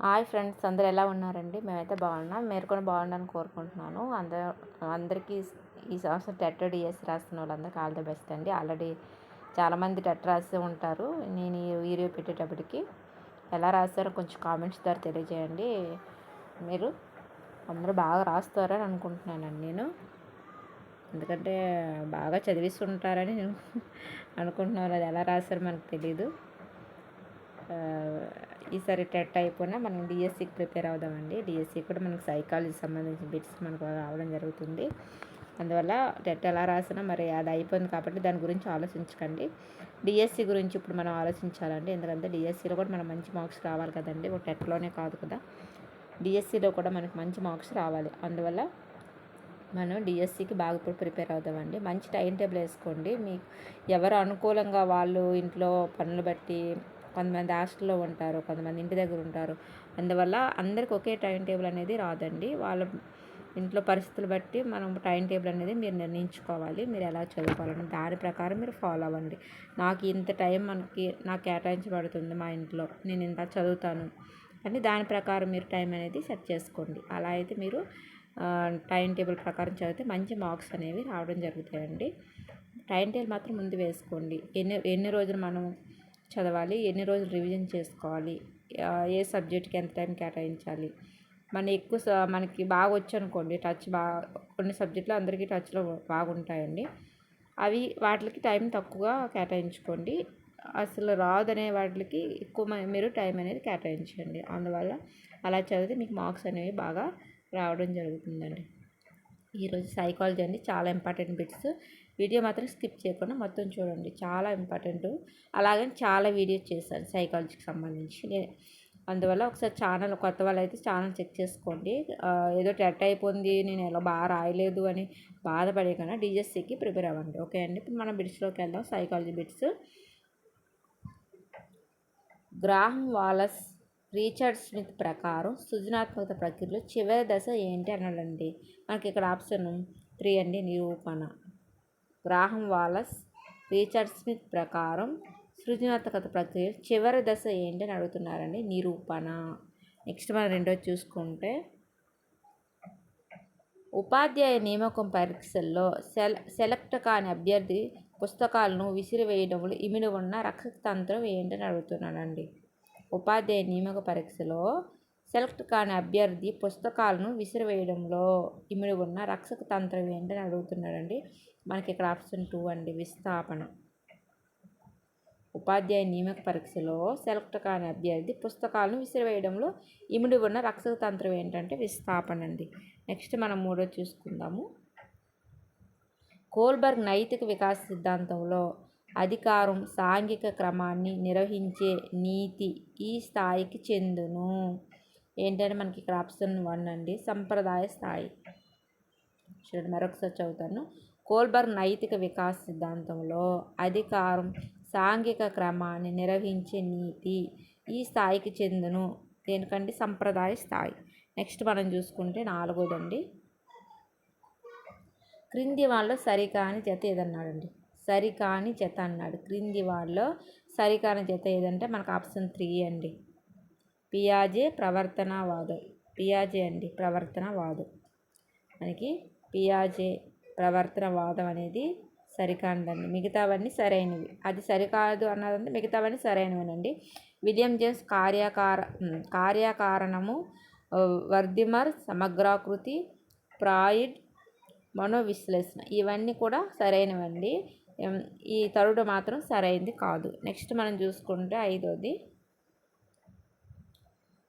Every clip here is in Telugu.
హాయ్ ఫ్రెండ్స్, అందరూ ఎలా ఉన్నారండి? మేమైతే బాగున్నాం. మీరు కూడా బాగుండాలని కోరుకుంటున్నాను. అందరికీ ఈ సంవత్సరం టెట్ డిఎస్సి రాస్తున్న వాళ్ళందరికీ ఆల్ ది బెస్ట్ అండి. ఆల్రెడీ చాలామంది టెట్ రాసి ఉంటారు. నేను ఈ వీడియో పెట్టేటప్పటికి ఎలా రాస్తారో కొంచెం కామెంట్స్ ద్వారా తెలియజేయండి. మీరు అందరూ బాగా రాస్తారని అనుకుంటున్నానండి నేను. ఎందుకంటే బాగా చదివిస్తుంటారని నేను అనుకుంటున్నాను. అది ఎలా రాస్తారో మనకు తెలీదు. ఈసారి టెట్ అయిపోయినా మనం డిఎస్సికి ప్రిపేర్ అవుదామండి. డిఎస్సి కూడా మనకు సైకాలజీ సంబంధించిన బిట్స్ మనకు రావడం జరుగుతుంది. అందువల్ల టెట్ ఎలా రాసినా మరి అది అయిపోయింది కాబట్టి దాని గురించి ఆలోచించకండి. డిఎస్సి గురించి ఇప్పుడు మనం ఆలోచించాలండి. ఎందుకంటే డిఎస్సిలో కూడా మనం మంచి మార్క్స్ రావాలి కదండి. ఒక టెట్లోనే కాదు కదా, డిఎస్సిలో కూడా మనకు మంచి మార్క్స్ రావాలి. అందువల్ల మనం డిఎస్సికి బాగా ఇప్పుడు ప్రిపేర్ అవుదామండి. మంచి టైం టేబుల్ వేసుకోండి. మీకు ఎవరు అనుకూలంగా వాళ్ళు ఇంట్లో పనులు బట్టి కొంతమంది హాస్టల్లో ఉంటారు, కొంతమంది ఇంటి దగ్గర ఉంటారు. అందువల్ల అందరికి ఒకే టైం టేబుల్ అనేది రాదండి. వాళ్ళ ఇంట్లో పరిస్థితులు బట్టి మనం టైం టేబుల్ అనేది మీరు నిర్ణయించుకోవాలి. మీరు ఎలా చదువుకోవాలని దాని ప్రకారం మీరు ఫాలో అవ్వండి. నాకు ఇంత టైం నాకు కేటాయించబడుతుంది మా ఇంట్లో, నేను ఇంత చదువుతాను అని దాని ప్రకారం మీరు టైం అనేది సెట్ చేసుకోండి. అలా అయితే మీరు టైం టేబుల్ ప్రకారం చదివితే మంచి మార్క్స్ అనేవి రావడం జరుగుతాయండి. టైం టేబుల్ మాత్రం ముందు వేసుకోండి. ఎన్ని రోజులు మనం చదవాలి, ఎన్ని రోజులు రివిజన్ చేసుకోవాలి, ఏ సబ్జెక్ట్కి ఎంత టైం కేటాయించాలి. మనకి బాగా వచ్చు అనుకోండి, కొన్ని సబ్జెక్టులు అందరికీ టచ్లో బాగుంటాయండి. వాటికి టైం తక్కువగా కేటాయించుకోండి. అసలు రాదనే వాటికి ఎక్కువ మీరు టైం అనేది కేటాయించండి. అందువల్ల అలా చదివితే మీకు మార్క్స్ అనేవి బాగా రావడం జరుగుతుందండి. ఈరోజు సైకాలజీ అండి, చాలా ఇంపార్టెంట్ బిట్స్. వీడియో మాత్రం స్కిప్ చేయకుండా మొత్తం చూడండి, చాలా ఇంపార్టెంట్. అలాగని చాలా వీడియోస్ చేశాను సైకాలజీకి సంబంధించి. అందువల్ల ఒకసారి ఛానల్ కొత్త వాళ్ళు అయితే ఛానల్ చెక్ చేసుకోండి. ఏదో టెట్ అయిపోయింది, నేను ఎలా బాగా రాయలేదు అని బాధపడే కన్నా డిఎస్సికి ప్రిపేర్ అవ్వండి. ఓకే అండి, ఇప్పుడు మనం బిట్స్లోకి వెళ్దాం. Psychology bits. Graham Wallas Richard Smith ప్రకారం సృజనాత్మక ప్రక్రియలో చివరి దశ ఏంటి అన్నాడండి. మనకి ఇక్కడ ఆప్షన్ 3 అండి, నిరూపణ. గ్రాహం వాలస్ రిచర్డ్ స్మిత్ ప్రకారం సృజనాత్మక ప్రక్రియ చివరి దశ ఏంటి అని అడుగుతున్నారండి, నిరూపణ. నెక్స్ట్ మనం రెండోది చూసుకుంటే, ఉపాధ్యాయ నియామకం పరీక్షల్లో సెలెక్ట్ కాని అభ్యర్థి పుస్తకాలను విసిరివేయడంలో ఇమిడి ఉన్న రక్షక తంత్రం ఏంటని అడుగుతున్నానండి. ఉపాధ్యాయ నియామక పరీక్షలో సెలెక్ట్ కాని అభ్యర్థి పుస్తకాలను విసిరివేయడంలో ఇమిడి ఉన్న రక్షక తంత్రం ఏంటని అడుగుతున్నాడండి. మనకి ఇక్కడ ఆప్షన్ 2 అండి, విస్థాపన. ఉపాధ్యాయ నియామక పరీక్షలో సెలెక్ట్ కాని అభ్యర్థి పుస్తకాలను విసిరివేయడంలో ఇమిడి ఉన్న రక్షక తంత్రం ఏంటంటే విస్థాపన అండి. నెక్స్ట్ మనం మూడో చూసుకుందాము. కోల్బర్గ్ నైతిక వికాస సిద్ధాంతంలో అధికారం సాంఘిక క్రమాన్ని నిర్వహించే నీతి ఈ స్థాయికి చెందును ఏంటంటే మనకి ఇక్కడ ఆప్షన్ 1 అండి, సంప్రదాయ స్థాయి. చూడండి, మరొకసారి చదువుతాను. కోల్బర్గ్ నైతిక వికాస సిద్ధాంతంలో అధికారం సాంఘిక క్రమాన్ని నిర్వహించే నీతి ఈ స్థాయికి చెందును. దేనికంటే సంప్రదాయ స్థాయి. నెక్స్ట్ మనం చూసుకుంటే 4దండి, క్రింది వాళ్ళలో సరికాని జత ఏదన్నాడండి. సరికాని జత అన్నాడు. క్రింది వాళ్ళలో సరికాని జత ఏదంటే మనకు ఆప్షన్ 3 అండి, పియాజే ప్రవర్తనవాదం. పియాజే అండి, ప్రవర్తనవాదం. మనకి పియాజే ప్రవర్తనవాదం అనేది సరికానిదండి. మిగతావన్నీ సరైనవి. అది సరికాదు అన్నదంటే మిగతావన్నీ సరైనవేనండి. విలియం జేమ్స్ కార్యకారణము, వర్దిమర్ సమగ్రాకృతి, ఫ్రాయిడ్ మనోవిశ్లేషణ, ఇవన్నీ కూడా సరైనవండి. ఈ థర్డ్ మాత్రం సరైనది కాదు. నెక్స్ట్ మనం చూసుకుంటే 5ది,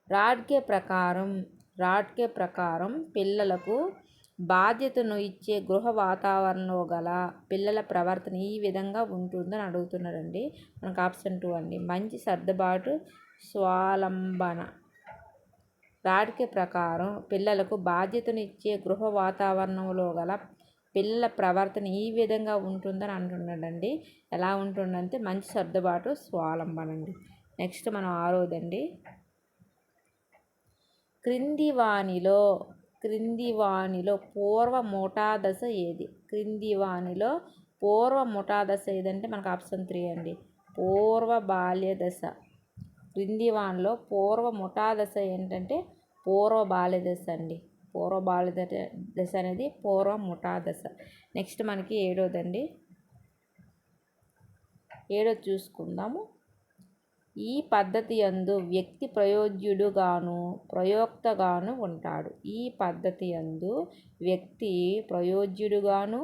రాడ్కే ప్రకారం పిల్లలకు బాధ్యతను ఇచ్చే గృహ వాతావరణంలో గల పిల్లల ప్రవర్తన ఈ విధంగా ఉంటుందని అడుగుతున్నారండి. మనకు ఆప్షన్ 2 అండి, మంచి సర్దుబాటు, స్వావలంబన. రాడ్కే ప్రకారం పిల్లలకు బాధ్యతను ఇచ్చే గృహ వాతావరణంలో గల పిల్లల ప్రవర్తన ఈ విధంగా ఉంటుందని అంటున్నాడండి. ఎలా ఉంటుందంటే మంచి సర్దుబాటు, స్వావలంబన అండి. నెక్స్ట్ మనం 6దండి, క్రింది వానిలో పూర్వ ముఠా దశ ఏది. క్రింది వానిలో పూర్వ ముఠా దశ ఏదంటే మనకు ఆప్షన్ 3 అండి, పూర్వ బాల్య దశ. క్రింది వానిలో పూర్వ ముఠాదశ ఏంటంటే పూర్వ బాల్యదశ అండి. పూర్వ బాల్యదశ అనేది పూర్వ ముఠాదశ. నెక్స్ట్ మనకి ఏడోది చూసుకుందాము. ఈ పద్ధతి యందు వ్యక్తి ప్రయోజ్యుడుగాను ప్రయోక్తగాను ఉంటాడు. ఈ పద్ధతి యందు వ్యక్తి ప్రయోజ్యుడుగాను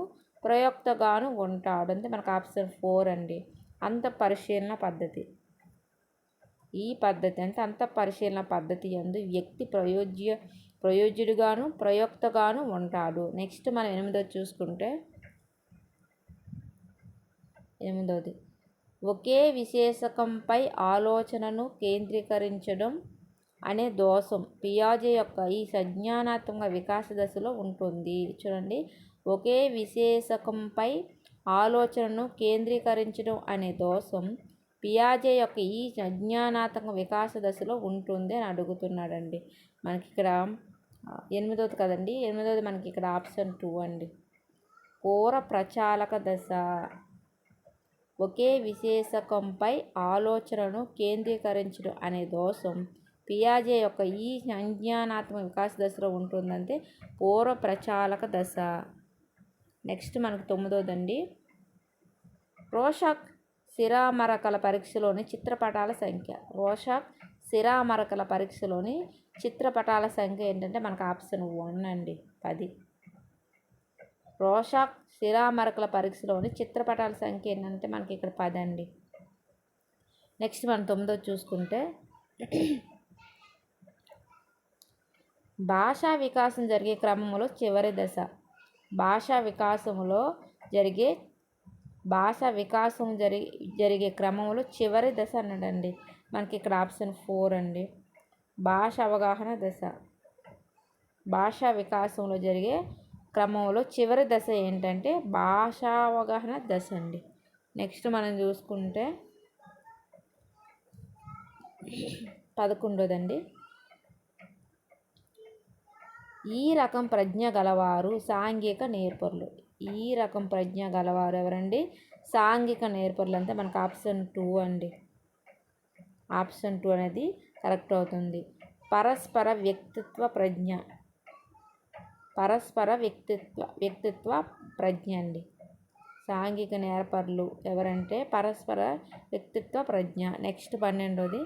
ప్రయోక్తగాను ఉంటాడు అంటే మనకు ఆప్షన్ 4 అండి. అంతఃపరిశీలన పద్ధతి. ఈ పద్ధతి అంటే అంతఃపరిశీలన పద్ధతి యందు వ్యక్తి ప్రయోజ్యుడుగాను ప్రయోక్తగాను ఉంటాడు. నెక్స్ట్ మనం 8వ చూసుకుంటే 8వది ఒకే విశేషకంపై ఆలోచనను కేంద్రీకరించడం అనే దోషం పియాజే యొక్క ఈ సంజ్ఞానాత్మక వికాస దశలో ఉంటుంది. చూడండి, ఒకే విశేషకంపై ఆలోచనను కేంద్రీకరించడం అనే దోషం పియాజే యొక్క ఈ సంజ్ఞానాత్మక వికాస దశలో ఉంటుంది అని అడుగుతున్నాడండి. మనకి ఇక్కడ 8వది కదండి. 8వది మనకి ఇక్కడ ఆప్షన్ 2 అండి. పూర్వ ప్రచాలక దశ. ఒకే విశేషకంపై ఆలోచనను కేంద్రీకరించడం అనే దోషం పియాజే యొక్క ఈ సంజ్ఞానాత్మక వికాస దశలో ఉంటుందంటే పూర్వ ప్రచాలక దశ. నెక్స్ట్ మనకు 9వదండి. రోషాక్ శిరామరకల పరీక్షలోని చిత్రపటాల సంఖ్య. రోషాక్ శిరామరకల పరీక్షలోని చిత్రపటాల సంఖ్య ఏంటంటే మనకు ఆప్షన్ 1 అండి, 10. రోషాక్ శిరామరకల పరీక్షలోని చిత్రపటాల సంఖ్య ఏంటంటే మనకి ఇక్కడ 10 అండి. నెక్స్ట్ మనం 9వది చూసుకుంటే భాషా వికాసం జరిగే క్రమంలో చివరి దశ. భాషా వికాసం జరిగే క్రమంలో చివరి దశ అన్నాడండి. మనకి ఇక్కడ ఆప్షన్ 4 అండి. భాష అవగాహన దశ. భాషా వికాసంలో జరిగే క్రమంలో చివరి దశ ఏంటంటే భాషావగాహన దశ అండి. నెక్స్ట్ మనం చూసుకుంటే 11వదండి. ఈ రకం ప్రజ్ఞ గలవారు సాంఘిక నేర్పరులు. ఈ రకం ప్రజ్ఞ గలవారు ఎవరండి? సాంఘిక నేర్పరులు అంటే మనకు ఆప్షన్ 2 అండి. ఆప్షన్ 2 అనేది కరెక్ట్ అవుతుంది. పరస్పర వ్యక్తిత్వ ప్రజ్ఞ. పరస్పర వ్యక్తిత్వ ప్రజ్ఞ అండి. సాంఘిక నేర్పరులు ఎవరంటే పరస్పర వ్యక్తిత్వ ప్రజ్ఞ. నెక్స్ట్ 12వది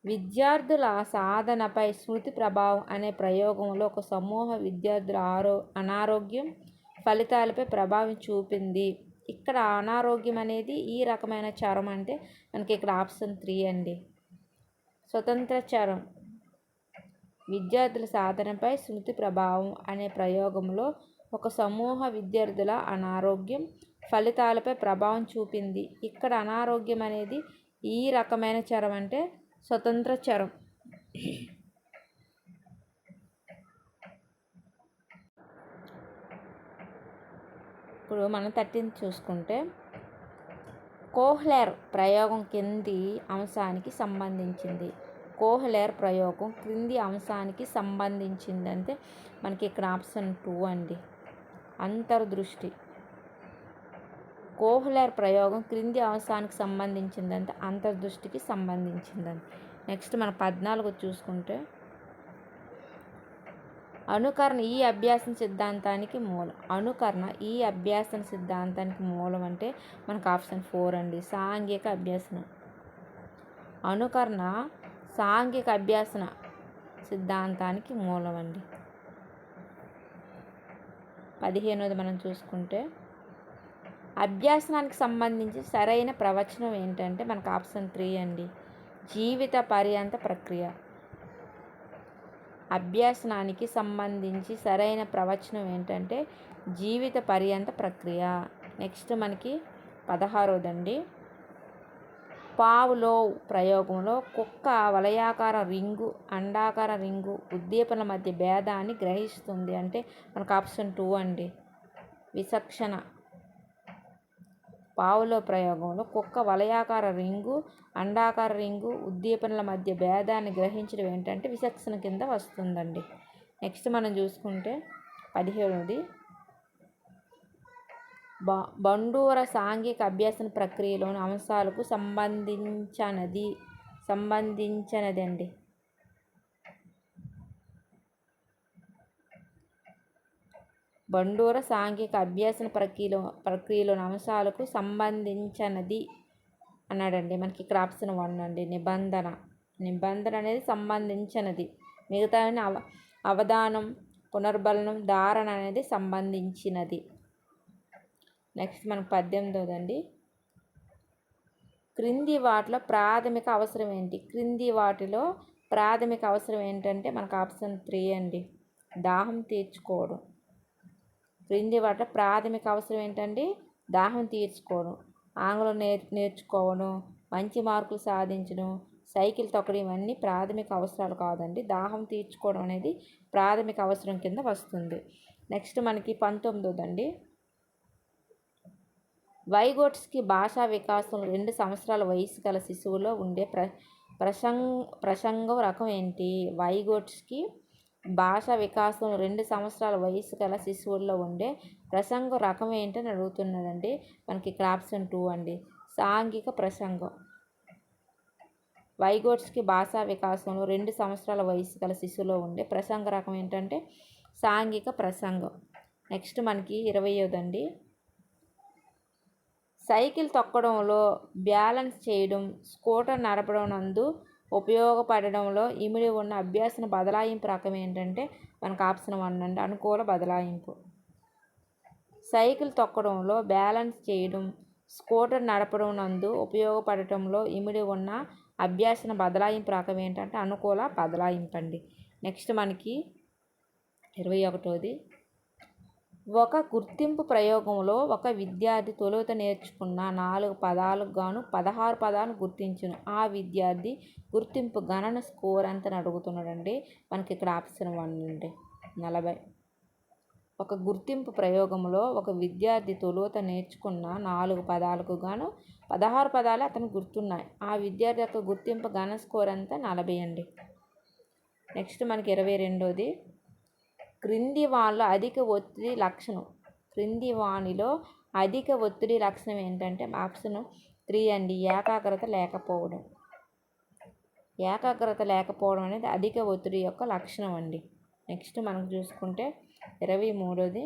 విద్యార్థుల సాధనపై స్మృతి ప్రభావం అనే ప్రయోగంలో ఒక సమూహ విద్యార్థుల అనారోగ్యం ఫలితాలపై ప్రభావం చూపింది. ఇక్కడ అనారోగ్యం అనేది ఈ రకమైన చరం అంటే మనకి ఇక్కడ ఆప్షన్ 3 అండి. స్వతంత్ర చరం. విద్యార్థుల సాధనపై స్మృతి ప్రభావం అనే ప్రయోగంలో ఒక సమూహ విద్యార్థుల అనారోగ్యం ఫలితాలపై ప్రభావం చూపింది. ఇక్కడ అనారోగ్యం అనేది ఈ రకమైన చరం అంటే స్వతంత్ర చరం. ఇప్పుడు మనం 13 చూసుకుంటే కోహ్లెర్ ప్రయోగం కింది అంశానికి సంబంధించింది. కోహ్లెర్ ప్రయోగం క్రింది అంశానికి సంబంధించిందంటే మనకి ఇక్కడ ఆప్షన్ 2 అండి. అంతర్దృష్టి. కోహ్లెర్ ప్రయోగం క్రింది అంశానికి సంబంధించిందంటే అంతర్దృష్టికి సంబంధించిందండి. నెక్స్ట్ మనం 14 చూసుకుంటే అనుకరణ ఈ అభ్యాసన సిద్ధాంతానికి మూలం. అనుకరణ ఈ అభ్యాసన సిద్ధాంతానికి మూలం అంటే మనకు ఆప్షన్ 4 అండి. సాంఘిక అభ్యాసన. అనుకరణ సాంఘిక అభ్యాసన సిద్ధాంతానికి మూలం అండి. 15వది మనం చూసుకుంటే అభ్యాసనానికి సంబంధించి సరైన ప్రవచనం ఏంటంటే మనకు ఆప్షన్ 3 అండి. జీవిత పర్యంత ప్రక్రియ. అభ్యాసనానికి సంబంధించి సరైన ప్రవచనం ఏంటంటే జీవిత పర్యంత ప్రక్రియ. నెక్స్ట్ మనకి 16వదండి. పావ్లోవ్ ప్రయోగంలో కుక్క వలయాకార రింగు అండాకార రింగు ఉద్దీపనల మధ్య భేదాన్ని గ్రహిస్తుంది అంటే మనకు ఆప్షన్ 2 అండి. విచక్షణ. పావ్లోవ్ ప్రయోగంలో కుక్క వలయాకార రింగు అండాకార రింగు ఉద్దీపనల మధ్య భేదాన్ని గ్రహించడం ఏంటంటే విచక్షణ కింద వస్తుందండి. నెక్స్ట్ మనం చూసుకుంటే 17వది బండూర సాంఘిక అభ్యాసన ప్రక్రియలోని అంశాలకు సంబంధించినది అండి. బండూర సాంఘిక అభ్యాసన ప్రక్రియలోని అంశాలకు సంబంధించినది అన్నాడండి. మనకి ఇక్కడ ఆప్షన్ 1 అండి. నిబంధన అనేది సంబంధించినది, మిగతా అవధానం, పునర్బలనం, ధారణ అనేది సంబంధించినది. నెక్స్ట్ మనకు 18వ అండి. క్రింది వాటిలో ప్రాథమిక అవసరం ఏంటి? క్రింది వాటిలో ప్రాథమిక అవసరం ఏంటంటే మనకు ఆప్షన్ 3 అండి, దాహం తీర్చుకోవడం. క్రింది వాటిలో ప్రాథమిక అవసరం ఏంటండి? దాహం తీర్చుకోవడం. ఆంగ్లం నేర్చుకోవడం, మంచి మార్కులు సాధించడం, సైకిల్ తొక్కడం ఇవన్నీ ప్రాథమిక అవసరాలు కాదండి. దాహం తీర్చుకోవడం అనేది ప్రాథమిక అవసరం కింద వస్తుంది. నెక్స్ట్ మనకి 19వ అండి. వైగోట్స్కి భాషా వికాసం 2 సంవత్సరాల వయసు గల శిశువులో ఉండే ప్రసంగం రకం ఏంటి? వైగోట్స్కి భాషా వికాసం 2 సంవత్సరాల వయసు గల శిశువుల్లో ఉండే ప్రసంగం రకం ఏంటని అడుగుతున్నాడండి. మనకి ఇక్కడ ఆప్షన్ 2 అండి, సాంఘిక ప్రసంగం. వైగోట్స్కి భాషా వికాసంలో 2 సంవత్సరాల వయసు గల శిశువులో ఉండే ప్రసంగ రకం ఏంటంటే సాంఘిక ప్రసంగం. నెక్స్ట్ మనకి 20వ అండి. సైకిల్ తొక్కడంలో, బ్యాలెన్స్ చేయడం, స్కూటర్ నడపడం నందు ఉపయోగపడడంలో ఇమిడి ఉన్న అభ్యాసన బదలాయింపు రకం ఏంటంటే మనకు ఆప్షన్ 1 అండి, అనుకూల బదలాయింపు. సైకిల్ తొక్కడంలో, బ్యాలెన్స్ చేయడం, స్కూటర్ నడపడం నందు ఉపయోగపడటంలో ఇమిడి ఉన్న అభ్యాసన బదలాయింపు రకం ఏంటంటే అనుకూల బదలాయింపు అండి. నెక్స్ట్ మనకి 21వది. ఒక గుర్తింపు ప్రయోగంలో ఒక విద్యార్థి తొలుత నేర్చుకున్న 4 పదాలకు గాను 16 పదాలను గుర్తించును. ఆ విద్యార్థి గుర్తింపు గణన స్కోర్ ఎంత అడుగుతున్నాడండి. మనకి ఇక్కడ ఆప్షన్ 1 అండి, 40. ఒక గుర్తింపు ప్రయోగంలో ఒక విద్యార్థి తొలుత నేర్చుకున్న 4 పదాలకు గాను 16 పదాలు అతనికి గుర్తున్నాయి. ఆ విద్యార్థి యొక్క గుర్తింపు గణన స్కోర్ ఎంత? 40 అండి. నెక్స్ట్ మనకి 22వది. క్రింది వానిలో అధిక ఒత్తిడి లక్షణం. క్రింది వానిలో అధిక ఒత్తిడి లక్షణం ఏంటంటే ఆప్షన్ 3 అండి, ఏకాగ్రత లేకపోవడం. ఏకాగ్రత లేకపోవడం అనేది అధిక ఒత్తిడి యొక్క లక్షణం అండి. నెక్స్ట్ మనం చూసుకుంటే 23వది.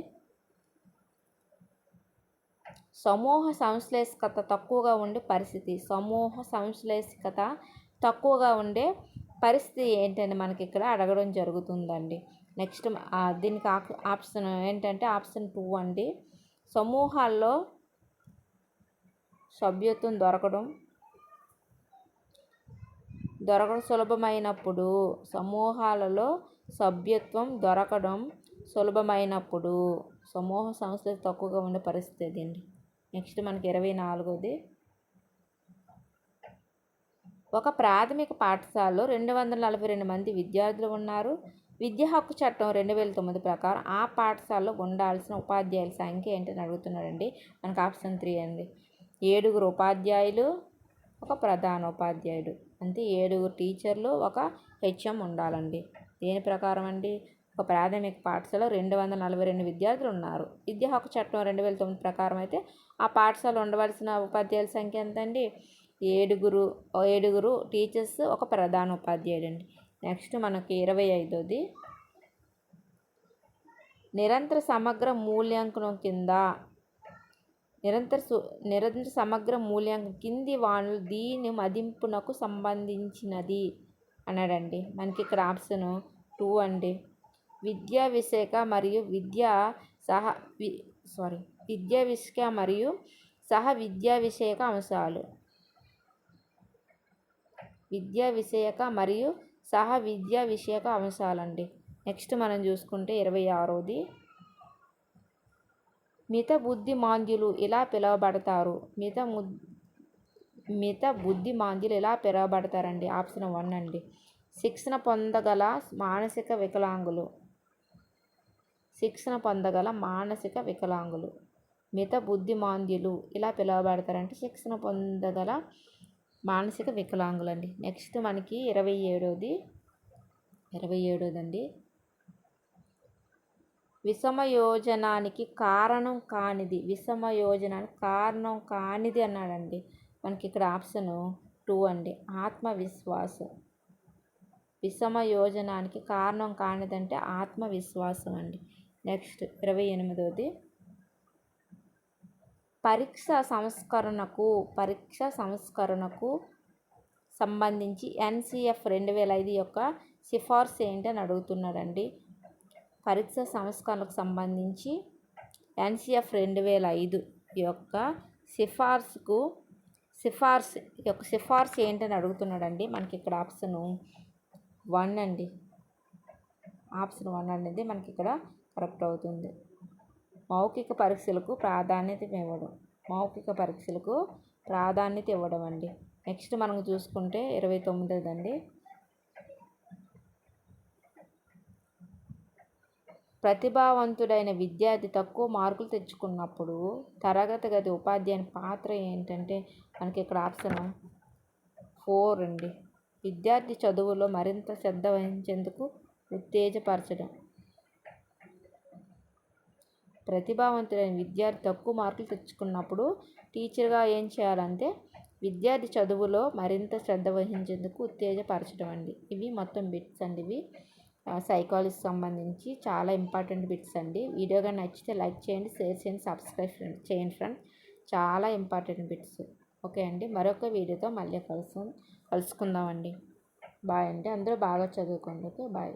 సమూహ సంశ్లేషికత తక్కువగా ఉండే పరిస్థితి. సమూహ సంశ్లేషికత తక్కువగా ఉండే పరిస్థితి ఏంటంటే మనకి ఇక్కడ అడగడం జరుగుతుందండి. నెక్స్ట్ దీనికి ఆప్షన్ ఏంటంటే ఆప్షన్ 2 అండి, సమూహాల్లో సభ్యత్వం దొరకడం సులభమైనప్పుడు. సమూహాలలో సభ్యత్వం దొరకడం సులభమైనప్పుడు సమూహ సంస్థలు తక్కువగా ఉండే పరిస్థితి అండి. నెక్స్ట్ మనకి 24వది. ఒక ప్రాథమిక పాఠశాలలో 242 మంది విద్యార్థులు ఉన్నారు. విద్యా హక్కు చట్టం 2009 ప్రకారం ఆ పాఠశాలలో ఉండాల్సిన ఉపాధ్యాయుల సంఖ్య ఏంటని అడుగుతున్నాడండి. మనకు ఆప్షన్ 3 అండి, 7 ఉపాధ్యాయులు, ఒక ప్రధాన ఉపాధ్యాయుడు. అంటే 7 టీచర్లు, ఒక హెచ్ఎం ఉండాలండి. దేని ప్రకారం అండి? ఒక ప్రాథమిక పాఠశాలలో 242 విద్యార్థులు ఉన్నారు. విద్యా హక్కు చట్టం 2009 ప్రకారం అయితే ఆ పాఠశాలలో ఉండవలసిన ఉపాధ్యాయుల సంఖ్య ఎంత అండి? 7 టీచర్స్, ఒక ప్రధాన ఉపాధ్యాయుడు అండి. నెక్స్ట్ మనకి 25వది. నిరంతర సమగ్ర మూల్యాంకనం కింద నిరంతర సమగ్ర మూల్యాంకనం కింది వానులు దీని మదింపునకు సంబంధించినది అన్నాడండి. మనకి ఇక్కడ ఆప్షన్ 2 అండి, విద్యా విషయక మరియు సహ విద్యా విషయక అంశాలు. విద్యా విషయక మరియు సహ విద్యా విషయక అంశాలండి. నెక్స్ట్ మనం చూసుకుంటే 26వది. మిత బుద్ధిమాంద్యులు ఇలా పిలువబడతారు. మిత బుద్ధిమాంద్యులు ఇలా పిలువబడతారండి. ఆప్షన్ 1 అండి, శిక్షణ పొందగల మానసిక వికలాంగులు. మిత బుద్ధిమాంద్యులు ఇలా పిలువబడతారంటే శిక్షణ పొందగల మానసిక వికలాంగులండి. నెక్స్ట్ మనకి 27వది అండి. విషమయోజనానికి కారణం కానిది, విషమయోజనానికి కారణం కానిది అన్నాడండి. మనకి ఇక్కడ ఆప్షను 2 అండి, ఆత్మవిశ్వాసం. విషమయోజనానికి కారణం కానిదంటే ఆత్మవిశ్వాసం అండి. నెక్స్ట్ 28వ పరీక్ష సంస్కరణకు సంబంధించి ఎన్సిఎఫ్ 2005 యొక్క సిఫార్సు ఏంటని అడుగుతున్నాడండి. పరీక్ష సంస్కరణకు సంబంధించి ఎన్సిఎఫ్ 2005 యొక్క సిఫార్సు ఏంటని అడుగుతున్నాడండి. మనకి ఇక్కడ ఆప్షన్ 1 అండి. ఆప్షన్ 1 అనేది మనకి ఇక్కడ కరెక్ట్ అవుతుంది. మౌఖిక పరీక్షలకు ప్రాధాన్యత ఇవ్వడం అండి. నెక్స్ట్ మనం చూసుకుంటే 29ది అండి. ప్రతిభావంతుడైన విద్యార్థి తక్కువ మార్కులు తెచ్చుకున్నప్పుడు తరగతి గది ఉపాధ్యాయుని పాత్ర ఏంటంటే మనకి ఇక్కడ ఆప్షన్ 4 అండి. విద్యార్థి చదువులో మరింత శ్రద్ధ వహించేందుకు ఉత్తేజపరచడం. ప్రతిభావంతుడైన విద్యార్థి తక్కువ మార్కులు తెచ్చుకున్నప్పుడు టీచర్గా ఏం చేయాలంటే విద్యార్థి చదువులో మరింత శ్రద్ధ వహించేందుకు ఉత్తేజపరచడం అండి. ఇవి మొత్తం బిట్స్ అండి. ఇవి సైకాలజీకి సంబంధించి చాలా ఇంపార్టెంట్ బిట్స్ అండి. వీడియోగా నచ్చితే లైక్ చేయండి, షేర్ చేయండి, సబ్స్క్రైబ్ చేయండి ఫ్రెండ్స్. చాలా ఇంపార్టెంట్ బిట్స్. ఓకే అండి, మరొక వీడియోతో మళ్ళీ కలుసుకుందామండి. బాయ్ అండి. అందరూ బాగా చదువుకోండి. Okay, bye.